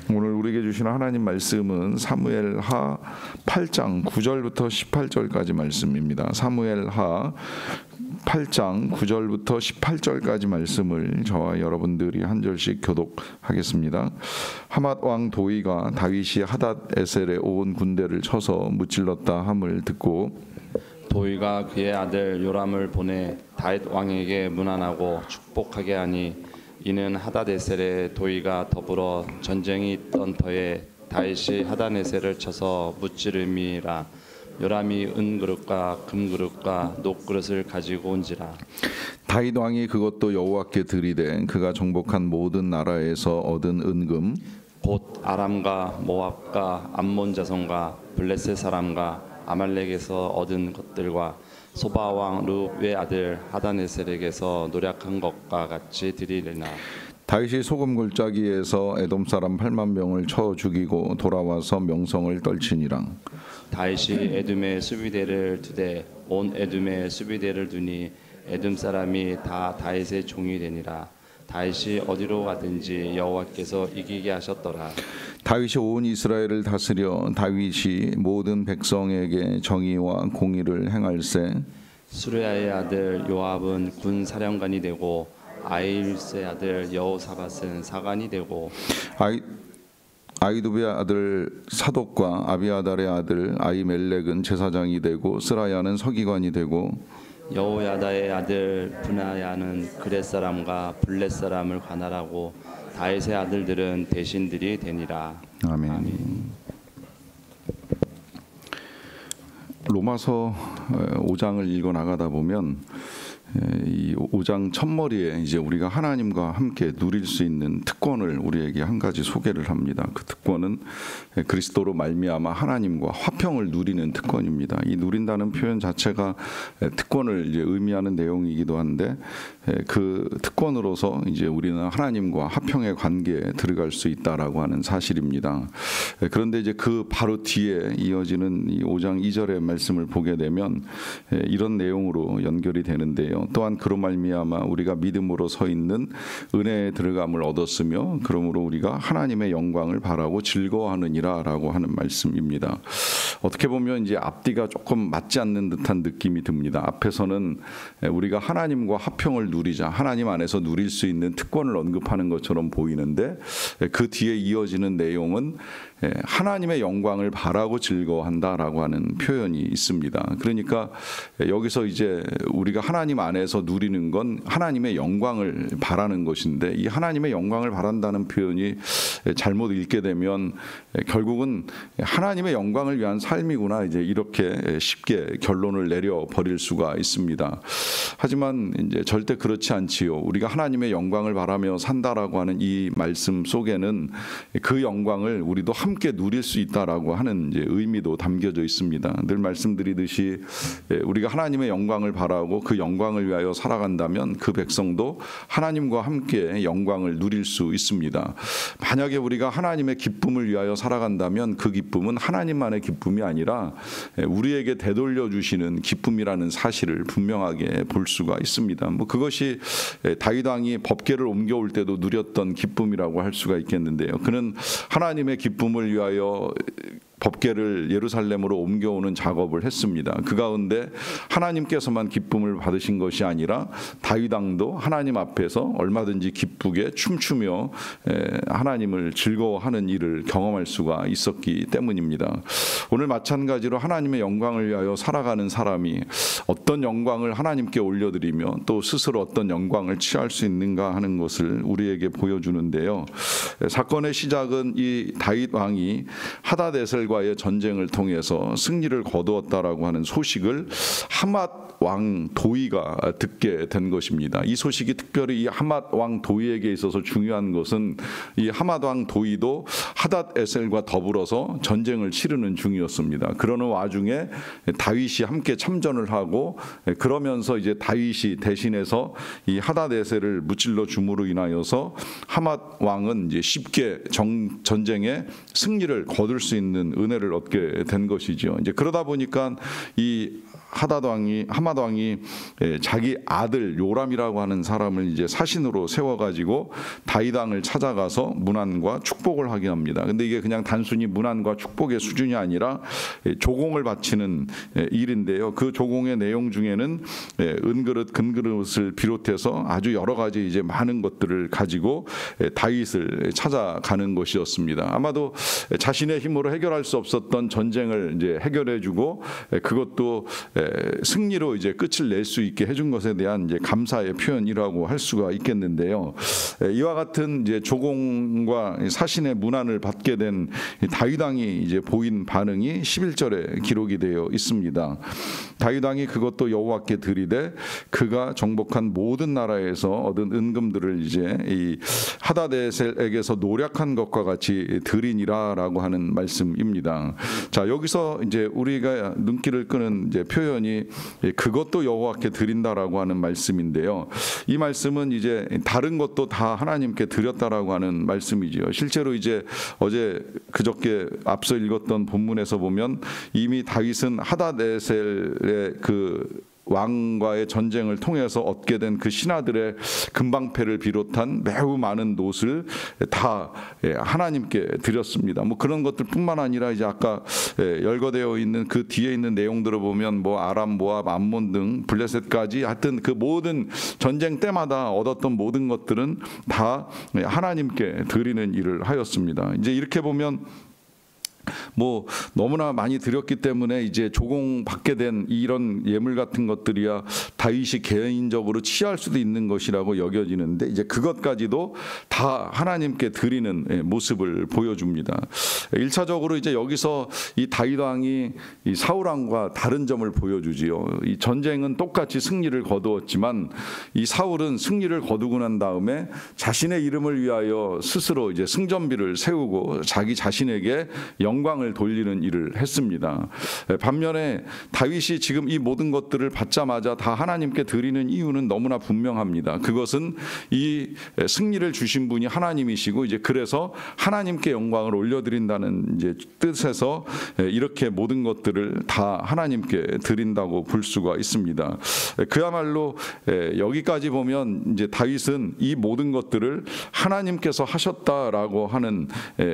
오늘 우리에게 주시는 하나님 말씀은 사무엘하 8장 9절부터 18절까지 말씀입니다. 사무엘하 8장 9절부터 18절까지 말씀을 저와 여러분들이 한 절씩 교독하겠습니다. 하맛 왕 도이가 다윗이 하닷에셀에 온 군대를 쳐서 무찔렀다 함을 듣고 도이가 그의 아들 요람을 보내 다윗 왕에게 문안하고 축복하게 하니 이는 하닷에셀에 도이가 더불어 전쟁이 있던 터에 다윗이 하닷에셀을 쳐서 무찌름이라. 요람이 은그릇과 금그릇과 녹그릇을 가지고 온지라. 다윗 왕이 그것도 여호와께 드리되 그가 정복한 모든 나라에서 얻은 은금 곧 아람과 모압과 암몬 자손과 블레셋 사람과 아말렉에서 얻은 것들과 소바 왕 룹의 아들 하닷에셀에게서 노략한 것과 같이 드리리나. 다윗이 소금 골짜기에서 에돔 사람 8만 명을 쳐 죽이고 돌아와서 명성을 떨치니라. 다윗이 에돔의 수비대를 두되 온 에돔의 수비대를 두니 에돔 사람이 다 다윗의 종이 되니라. 다윗이 어디로 가든지 여호와께서 이기게 하셨더라. 다윗이 온 이스라엘을 다스려 다윗이 모든 백성에게 정의와 공의를 행할세. 수르야의 아들 요압은 군 사령관이 되고 아히루스의 아들 여호사밧은 사관이 되고 아히두베의 아들 사독과 아비아달의 아들 아히멜렉은 제사장이 되고 스라야는 서기관이 되고 여호야다의 아들 브나야는 그렛 사람과 블렛 사람을 관할하고 다윗의 아들들은 대신들이 되니라. 아멘. 로마서 5장을 읽어 나가다 보면 이 5장 첫머리에 이제 우리가 하나님과 함께 누릴 수 있는 특권을 우리에게 한 가지 소개를 합니다. 그 특권은 그리스도로 말미암아 하나님과 화평을 누리는 특권입니다. 이 누린다는 표현 자체가 특권을 이제 의미하는 내용이기도 한데 그 특권으로서 이제 우리는 하나님과 화평의 관계에 들어갈 수 있다라고 하는 사실입니다. 그런데 이제 그 바로 뒤에 이어지는 이 5장 2절의 말씀을 보게 되면 이런 내용으로 연결이 되는데요. 또한 그로 말미암아 우리가 믿음으로 서 있는 은혜에 들어감을 얻었으며 그러므로 우리가 하나님의 영광을 바라고 즐거워하느니라라고 하는 말씀입니다. 어떻게 보면 이제 앞뒤가 조금 맞지 않는 듯한 느낌이 듭니다. 앞에서는 우리가 하나님과 화평을 누리자, 하나님 안에서 누릴 수 있는 특권을 언급하는 것처럼 보이는데 그 뒤에 이어지는 내용은 하나님의 영광을 바라고 즐거워한다라고 하는 표현이 있습니다. 그러니까 여기서 이제 우리가 하나님 안에서 누리는 건 하나님의 영광을 바라는 것인데 이 하나님의 영광을 바란다는 표현이 잘못 읽게 되면 결국은 하나님의 영광을 위한 삶이구나 이제 이렇게 쉽게 결론을 내려 버릴 수가 있습니다. 하지만 이제 절대 그렇지 않지요. 우리가 하나님의 영광을 바라며 산다라고 하는 이 말씀 속에는 그 영광을 우리도 함께 누릴 수 있다라고 하는 이제 의미도 담겨져 있습니다. 늘 말씀드리듯이 우리가 하나님의 영광을 바라고 그 영광을 위하여 살아간다면 그 백성도 하나님과 함께 영광을 누릴 수 있습니다. 만약에 우리가 하나님의 기쁨을 위하여 살아간다면 그 기쁨은 하나님만의 기쁨이 아니라 우리에게 되돌려 주시는 기쁨이라는 사실을 분명하게 볼 수가 있습니다. 뭐 그것이 다윗 왕이 법궤를 옮겨올 때도 누렸던 기쁨이라고 할 수가 있겠는데요. 그는 하나님의 기쁨을 위하여 법궤를 예루살렘으로 옮겨오는 작업을 했습니다. 그 가운데 하나님께서만 기쁨을 받으신 것이 아니라 다윗 왕도 하나님 앞에서 얼마든지 기쁘게 춤추며 하나님을 즐거워하는 일을 경험할 수가 있었기 때문입니다. 오늘 마찬가지로 하나님의 영광을 위하여 살아가는 사람이 어떤 영광을 하나님께 올려드리며 또 스스로 어떤 영광을 취할 수 있는가 하는 것을 우리에게 보여주는데요. 사건의 시작은 이 다윗 왕이 하닷에셀과의 전쟁을 통해서 승리를 거두었다라고 하는 소식을 하맛 왕 도이가 듣게 된 것입니다. 이 소식이 특별히 이 하맛 왕 도이에게 있어서 중요한 것은 이 하맛 왕 도이도 하닷에셀과 더불어서 전쟁을 치르는 중이었습니다. 그러는 와중에 다윗이 함께 참전을 하고 그러면서 이제 다윗이 대신해서 이 하닷에셀을 무찔러 줌으로 인하여서 하맛 왕은 이제 쉽게 전쟁에 승리를 거둘 수 있는 은혜를 얻게 된 것이죠. 이제 그러다 보니까 이 하맛 왕이 자기 아들 요람이라고 하는 사람을 이제 사신으로 세워가지고 다윗 왕을 찾아가서 문안과 축복을 하게 합니다. 근데 이게 그냥 단순히 문안과 축복의 수준이 아니라 조공을 바치는 일인데요. 그 조공의 내용 중에는 은그릇, 금그릇을 비롯해서 아주 여러 가지 이제 많은 것들을 가지고 다윗을 찾아가는 것이었습니다. 아마도 자신의 힘으로 해결할 수 없었던 전쟁을 이제 해결해주고 그것도 승리로 이제 끝을 낼 수 있게 해준 것에 대한 이제 감사의 표현이라고 할 수가 있겠는데요. 이와 같은 이제 조공과 사신의 문안을 받게 된 다윗 왕이 이제 보인 반응이 11절에 기록이 되어 있습니다. 다윗 왕이 그것도 여호와께 드리되 그가 정복한 모든 나라에서 얻은 은금들을 이제 이 하다데셀에게서 노략한 것과 같이 드리니라라고 하는 말씀입니다. 자, 여기서 이제 우리가 눈길을 끄는 이제 표현이 그것도 여호와께 드린다라고 하는 말씀인데요. 이 말씀은 이제 다른 것도 다 하나님께 드렸다라고 하는 말씀이죠. 실제로 이제 어제 그저께 앞서 읽었던 본문에서 보면 이미 다윗은 하다데셀의 그 왕과의 전쟁을 통해서 얻게 된 그 신하들의 금방패를 비롯한 매우 많은 놋을 다 하나님께 드렸습니다. 뭐 그런 것들뿐만 아니라 이제 아까 열거되어 있는 그 뒤에 있는 내용들을 보면 뭐 아람, 모압, 암몬 등 블레셋까지 하여튼 그 모든 전쟁 때마다 얻었던 모든 것들은 다 하나님께 드리는 일을 하였습니다. 이제 이렇게 보면 뭐 너무나 많이 드렸기 때문에 이제 조공받게 된 이런 예물 같은 것들이야 다윗이 개인적으로 취할 수도 있는 것이라고 여겨지는데 이제 그것까지도 다 하나님께 드리는 모습을 보여줍니다. 1차적으로 이제 여기서 이 다윗 왕이 이 사울 왕과 다른 점을 보여주지요. 이 전쟁은 똑같이 승리를 거두었지만 이 사울은 승리를 거두고 난 다음에 자신의 이름을 위하여 스스로 이제 승전비를 세우고 자기 자신에게 영광을 돌리는 일을 했습니다. 반면에 다윗이 지금 이 모든 것들을 받자마자 다 하나님께 드리는 이유는 너무나 분명합니다. 그것은 이 승리를 주신 분이 하나님이시고 이제 그래서 하나님께 영광을 올려드린다는 이제 뜻에서 이렇게 모든 것들을 다 하나님께 드린다고 볼 수가 있습니다. 그야말로 여기까지 보면 이제 다윗은 이 모든 것들을 하나님께서 하셨다라고 하는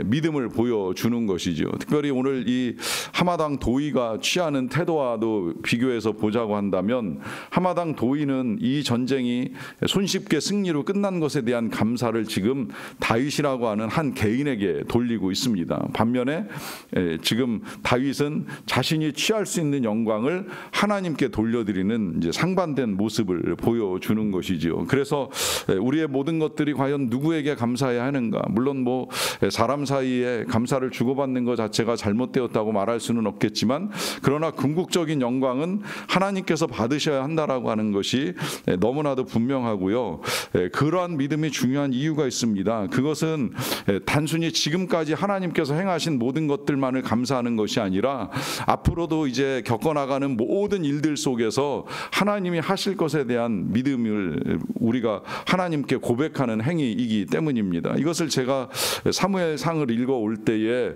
믿음을 보여주는 것이죠. 특별히 오늘 이 하맛 왕 도위가 취하는 태도와도 비교해서 보자고 한다면 하맛 왕 도위는 이 전쟁이 손쉽게 승리로 끝난 것에 대한 감사를 지금 다윗이라고 하는 한 개인에게 돌리고 있습니다. 반면에 지금 다윗은 자신이 취할 수 있는 영광을 하나님께 돌려드리는 이제 상반된 모습을 보여주는 것이지요. 그래서 우리의 모든 것들이 과연 누구에게 감사해야 하는가? 물론 뭐 사람 사이에 감사를 주고받는 것 자체가 잘못되었다고 말할 수는 없겠지만 그러나 궁극적인 영광은 하나님께서 받으셔야 한다라고 하는 것이 너무나도 분명하고요. 그러한 믿음이 중요한 이유가 있습니다. 그것은 단순히 지금까지 하나님께서 행하신 모든 것들만을 감사하는 것이 아니라 앞으로도 이제 겪어나가는 모든 일들 속에서 하나님이 하실 것에 대한 믿음을 우리가 하나님께 고백하는 행위이기 때문입니다. 이것을 제가 사무엘상을 읽어올 때에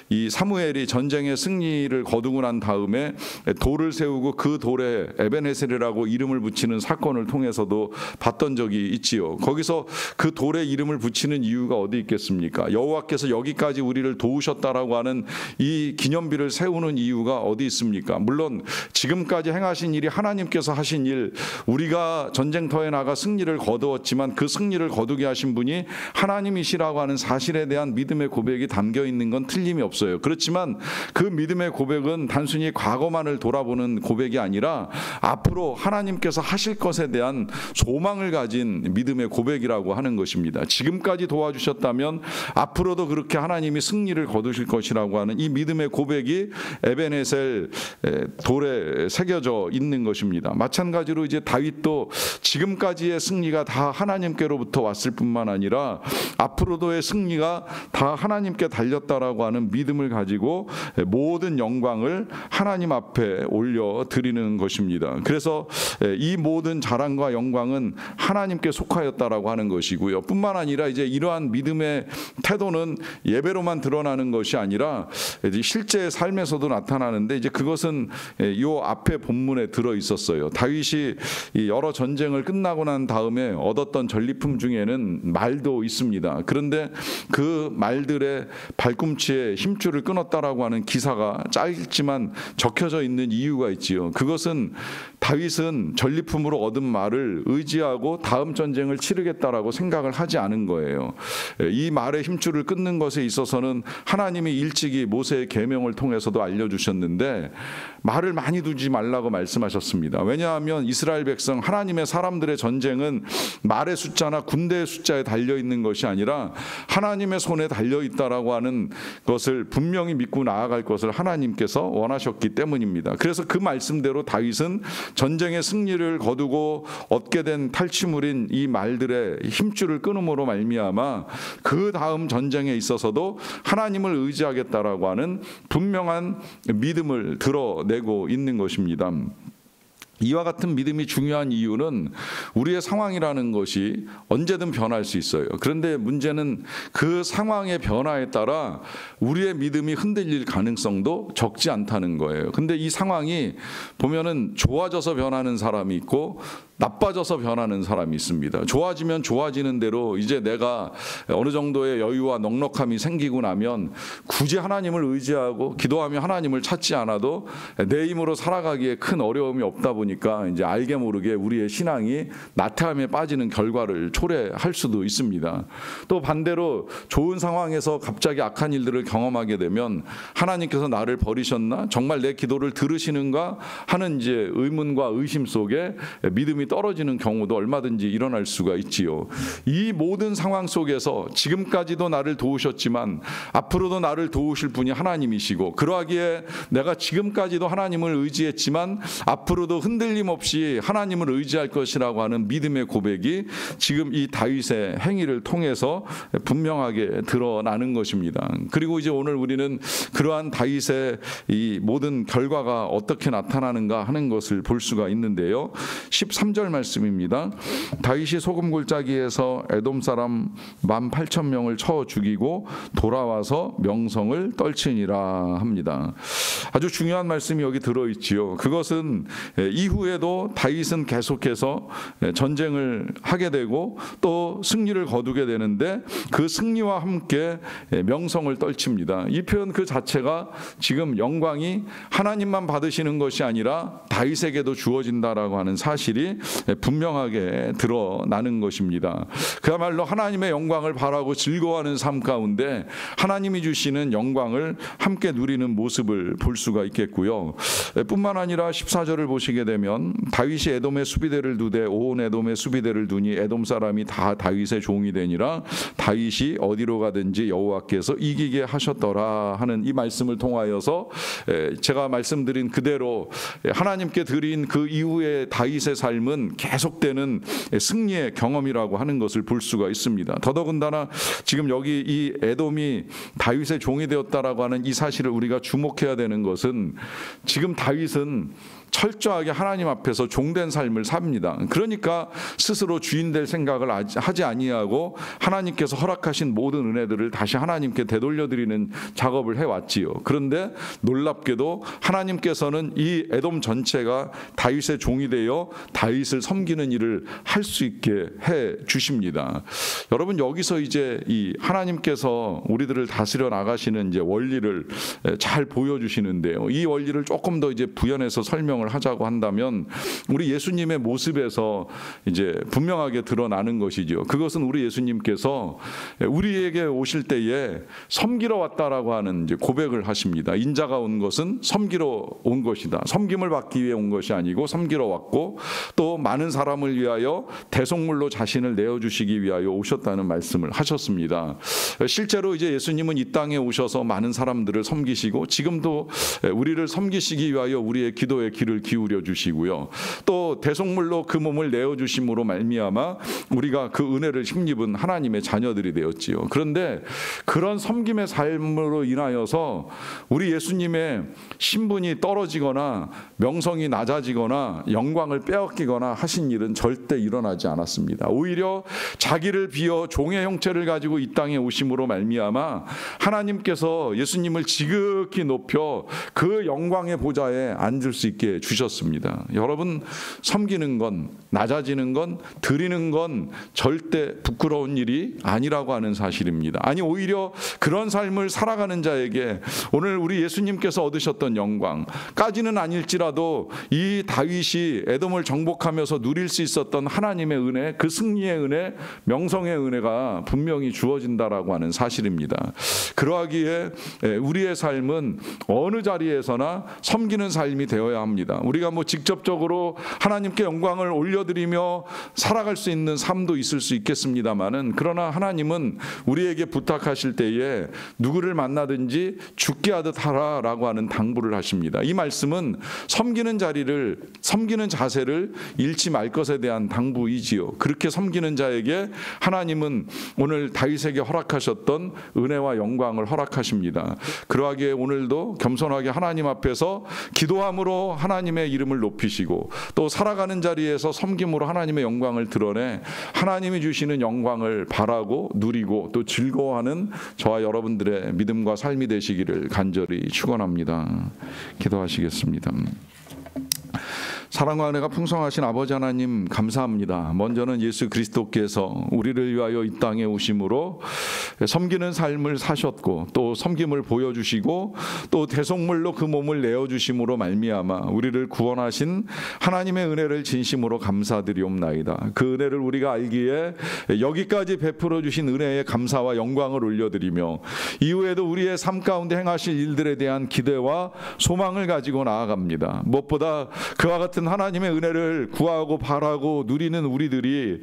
이 사무엘이 전쟁의 승리를 거두고 난 다음에 돌을 세우고 그 돌에 에벤헤셀이라고 이름을 붙이는 사건을 통해서도 봤던 적이 있지요. 거기서 그 돌에 이름을 붙이는 이유가 어디 있겠습니까? 여호와께서 여기까지 우리를 도우셨다라고 하는 이 기념비를 세우는 이유가 어디 있습니까? 물론 지금까지 행하신 일이 하나님께서 하신 일, 우리가 전쟁터에 나가 승리를 거두었지만 그 승리를 거두게 하신 분이 하나님이시라고 하는 사실에 대한 믿음의 고백이 담겨 있는 건 틀림이 없어요. 그렇지만 그 믿음의 고백은 단순히 과거만을 돌아보는 고백이 아니라 앞으로 하나님께서 하실 것에 대한 소망을 가진 믿음의 고백이라고 하는 것입니다. 지금까지 도와주셨다면 앞으로도 그렇게 하나님이 승리를 거두실 것이라고 하는 이 믿음의 고백이 에벤헤셀 돌에 새겨져 있는 것입니다. 마찬가지로 이제 다윗도 지금까지의 승리가 다 하나님께로부터 왔을 뿐만 아니라 앞으로도의 승리가 다 하나님께 달렸다라고 하는 믿음을 가지고 가지고 모든 영광을 하나님 앞에 올려 드리는 것입니다. 그래서 이 모든 자랑과 영광은 하나님께 속하였다라고 하는 것이고요. 뿐만 아니라 이제 이러한 믿음의 태도는 예배로만 드러나는 것이 아니라 실제 삶에서도 나타나는데, 이제 그것은 이 앞에 본문에 들어 있었어요. 다윗이 여러 전쟁을 끝나고 난 다음에 얻었던 전리품 중에는 말도 있습니다. 그런데 그 말들의 발꿈치에 힘줄을 끊었다라고 하는 기사가 짧지만 적혀져 있는 이유가 있지요. 그것은 다윗은 전리품으로 얻은 말을 의지하고 다음 전쟁을 치르겠다라고 생각을 하지 않은 거예요. 이 말의 힘줄을 끊는 것에 있어서는 하나님이 일찍이 모세의 계명을 통해서도 알려주셨는데 말을 많이 두지 말라고 말씀하셨습니다. 왜냐하면 이스라엘 백성, 하나님의 사람들의 전쟁은 말의 숫자나 군대의 숫자에 달려있는 것이 아니라 하나님의 손에 달려있다라고 하는 것을 분명히 믿고 나아갈 것을 하나님께서 원하셨기 때문입니다. 그래서 그 말씀대로 다윗은 전쟁의 승리를 거두고 얻게 된 탈취물인 이 말들의 힘줄을 끊음으로 말미암아 그 다음 전쟁에 있어서도 하나님을 의지하겠다라고 하는 분명한 믿음을 드러내고 있는 것입니다. 이와 같은 믿음이 중요한 이유는 우리의 상황이라는 것이 언제든 변할 수 있어요. 그런데 문제는 그 상황의 변화에 따라 우리의 믿음이 흔들릴 가능성도 적지 않다는 거예요. 근데 이 상황이 보면은 좋아져서 변하는 사람이 있고 나빠져서 변하는 사람이 있습니다. 좋아지면 좋아지는 대로 이제 내가 어느 정도의 여유와 넉넉함이 생기고 나면 굳이 하나님을 의지하고 기도하며 하나님을 찾지 않아도 내 힘으로 살아가기에 큰 어려움이 없다 보니까 이제 알게 모르게 우리의 신앙이 나태함에 빠지는 결과를 초래할 수도 있습니다. 또 반대로 좋은 상황에서 갑자기 악한 일들을 경험하게 되면 하나님께서 나를 버리셨나? 정말 내 기도를 들으시는가? 하는 이제 의문과 의심 속에 믿음이 떨어지는 경우도 얼마든지 일어날 수가 있지요. 이 모든 상황 속에서 지금까지도 나를 도우셨지만 앞으로도 나를 도우실 분이 하나님이시고, 그러하기에 내가 지금까지도 하나님을 의지했지만 앞으로도 흔들림 없이 하나님을 의지할 것이라고 하는 믿음의 고백이 지금 이 다윗의 행위를 통해서 분명하게 드러나는 것입니다. 그리고 이제 오늘 우리는 그러한 다윗의 이 모든 결과가 어떻게 나타나는가 하는 것을 볼 수가 있는데요. 13절 말씀입니다. 다윗이 소금 골짜기에서 에돔 사람 18,000명을 쳐 죽이고 돌아와서 명성을 떨치니라 합니다. 아주 중요한 말씀이 여기 들어있지요. 그것은 이후에도 다윗은 계속해서 전쟁을 하게 되고 또 승리를 거두게 되는데 그 승리와 함께 명성을 떨칩니다. 이 표현 그 자체가 지금 영광이 하나님만 받으시는 것이 아니라 다윗에게도 주어진다라고 하는 사실이 분명하게 드러나는 것입니다. 그야말로 하나님의 영광을 바라고 즐거워하는 삶 가운데 하나님이 주시는 영광을 함께 누리는 모습을 볼 수가 있겠고요. 뿐만 아니라 14절을 보시게 되면 다윗이 에돔의 수비대를 두되 온 에돔의 수비대를 두니 에돔 사람이 다 다윗의 종이 되니라. 다윗이 어디로 가든지 여호와께서 이기게 하셨더라 하는 이 말씀을 통하여서 제가 말씀드린 그대로 하나님께 드린 그 이후의 다윗의 삶은 계속되는 승리의 경험이라고 하는 것을 볼 수가 있습니다. 더더군다나 지금 여기 이 에돔이 다윗의 종이 되었다라고 하는 이 사실을 우리가 주목해야 되는 것은 지금 다윗은 철저하게 하나님 앞에서 종된 삶을 삽니다. 그러니까 스스로 주인 될 생각을 하지 아니하고 하나님께서 허락하신 모든 은혜들을 다시 하나님께 되돌려드리는 작업을 해왔지요. 그런데 놀랍게도 하나님께서는 이 에돔 전체가 다윗의 종이 되어 다윗을 섬기는 일을 할 수 있게 해 주십니다. 여러분, 여기서 이제 이 하나님께서 우리들을 다스려 나가시는 이제 원리를 잘 보여주시는데요. 이 원리를 조금 더 이제 부연해서 설명을 하자고 한다면 우리 예수님의 모습에서 이제 분명하게 드러나는 것이죠. 그것은 우리 예수님께서 우리에게 오실 때에 섬기러 왔다라고 하는 이제 고백을 하십니다. 인자가 온 것은 섬기러 온 것이다. 섬김을 받기 위해 온 것이 아니고 섬기러 왔고 또 많은 사람을 위하여 대속물로 자신을 내어주시기 위하여 오셨다는 말씀을 하셨습니다. 실제로 이제 예수님은 이 땅에 오셔서 많은 사람들을 섬기시고 지금도 우리를 섬기시기 위하여 우리의 기도의 길을 귀를 기울여 주시고요. 또 대속물로 그 몸을 내어 주심으로 말미암아 우리가 그 은혜를 힘입은 하나님의 자녀들이 되었지요. 그런데 그런 섬김의 삶으로 인하여서 우리 예수님의 신분이 떨어지거나 명성이 낮아지거나 영광을 빼앗기거나 하신 일은 절대 일어나지 않았습니다. 오히려 자기를 비어 종의 형체를 가지고 이 땅에 오심으로 말미암아 하나님께서 예수님을 지극히 높여 그 영광의 보좌에 앉을 수 있게 주셨습니다. 여러분, 섬기는 건, 낮아지는 건, 드리는 건 절대 부끄러운 일이 아니라고 하는 사실입니다. 아니, 오히려 그런 삶을 살아가는 자에게 오늘 우리 예수님께서 얻으셨던 영광까지는 아닐지라도 이 다윗이 에돔을 정복하면서 누릴 수 있었던 하나님의 은혜, 그 승리의 은혜, 명성의 은혜가 분명히 주어진다라고 하는 사실입니다. 그러하기에 우리의 삶은 어느 자리에서나 섬기는 삶이 되어야 합니다. 우리가 직접적으로 하나님께 영광을 올려드리며 살아갈 수 있는 삶도 있을 수 있겠습니다만은, 그러나 하나님은 우리에게 부탁하실 때에 누구를 만나든지 죽게 하듯 하라라고 하는 당부를 하십니다. 이 말씀은 섬기는 자세를 잃지 말 것에 대한 당부이지요. 그렇게 섬기는 자에게 하나님은 오늘 다윗에게 허락하셨던 은혜와 영광을 허락하십니다. 그러하기에 오늘도 겸손하게 하나님 앞에서 기도함으로 하나님의 이름을 높이시고 또 살아가는 자리에서 섬김으로 하나님의 영광을 드러내 하나님이 주시는 영광을 바라고 누리고 또 즐거워하는 저와 여러분들의 믿음과 삶이 되시기를 간절히 축원합니다. 기도하시겠습니다. 사랑과 은혜가 풍성하신 아버지 하나님 감사합니다. 먼저는 예수 그리스도께서 우리를 위하여 이 땅에 오심으로 섬기는 삶을 사셨고 또 섬김을 보여주시고 또 대속물로 그 몸을 내어주심으로 말미암아 우리를 구원하신 하나님의 은혜를 진심으로 감사드리옵나이다. 그 은혜를 우리가 알기에 여기까지 베풀어 주신 은혜에 감사와 영광을 올려드리며 이후에도 우리의 삶 가운데 행하실 일들에 대한 기대와 소망을 가지고 나아갑니다. 무엇보다 그와 같은 하나님의 은혜를 구하고 바라고 누리는 우리들이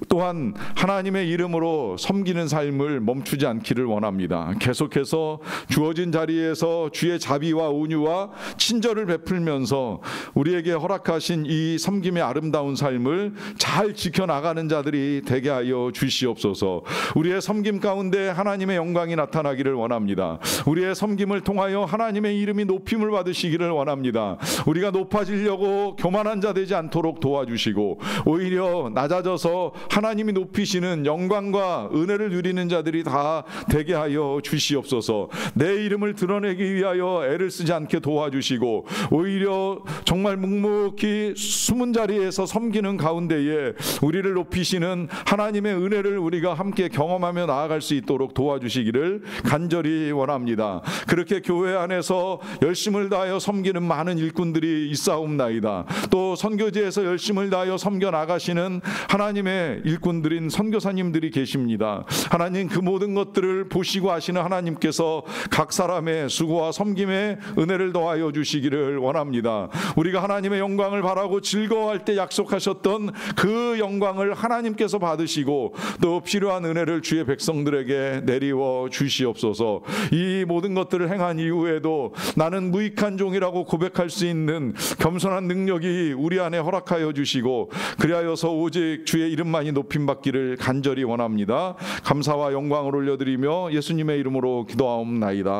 또한 하나님의 이름으로 섬기는 삶을 멈추지 않기를 원합니다. 계속해서 주어진 자리에서 주의 자비와 온유와 친절을 베풀면서 우리에게 허락하신 이 섬김의 아름다운 삶을 잘 지켜나가는 자들이 되게 하여 주시옵소서. 우리의 섬김 가운데 하나님의 영광이 나타나기를 원합니다. 우리의 섬김을 통하여 하나님의 이름이 높임을 받으시기를 원합니다. 우리가 높아지려고 교만한 자 되지 않도록 도와주시고 오히려 낮아져서 하나님이 높이시는 영광과 은혜를 누리는 자들이 다 되게 하여 주시옵소서. 내 이름을 드러내기 위하여 애를 쓰지 않게 도와주시고 오히려 정말 묵묵히 숨은 자리에서 섬기는 가운데에 우리를 높이시는 하나님의 은혜를 우리가 함께 경험하며 나아갈 수 있도록 도와주시기를 간절히 원합니다. 그렇게 교회 안에서 열심을 다하여 섬기는 많은 일꾼들이 있사옵나이다. 또 선교지에서 열심을 다하여 섬겨 나가시는 하나님의 일꾼들인 선교사님들이 계십니다. 하나님, 그 모든 것들을 보시고 아시는 하나님께서 각 사람의 수고와 섬김에 은혜를 더하여 주시기를 원합니다. 우리가 하나님의 영광을 바라고 즐거워할 때 약속하셨던 그 영광을 하나님께서 받으시고 또 필요한 은혜를 주의 백성들에게 내리워 주시옵소서. 이 모든 것들을 행한 이후에도 나는 무익한 종이라고 고백할 수 있는 겸손한 능력이 우리 안에 허락하여 주시고 그리하여서 오직 주의 이름만이 높임받기를 간절히 원합니다. 감사와 영광을 올려드리며 예수님의 이름으로 기도하옵나이다.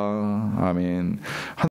아멘.